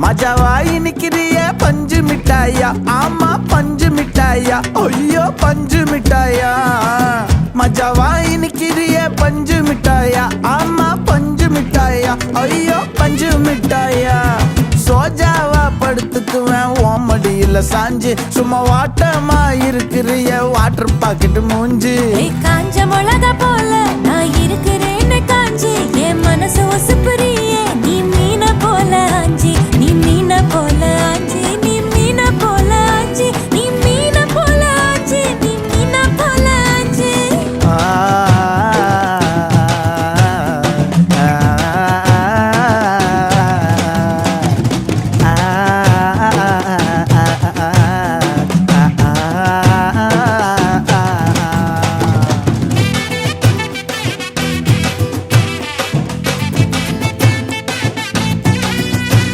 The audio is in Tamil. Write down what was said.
மஜாவாய் நிக்கிறிய பஞ்சு மிட்டாயா, ஆமா பஞ்சு மிட்டாயா, ஐயோ பஞ்சு மிட்டாயா. மஜாவாய் நிக்கிறிய பஞ்சு மிட்டாயா, ஆமா பஞ்சு மிட்டாயா, ஐயோ பஞ்சு மிட்டாயா. சோஜாவா படுத்துக்குவேன் ஓமடியில சாஞ்சு, சும்மா வாட்டமா இருக்கிறிய வாட்டர் பாக்கெட் மூஞ்சு. காஞ்ச மிளகா போல நான் இருக்கிறேன்னு காஞ்சு என் மனசு ஒசுப்புறிய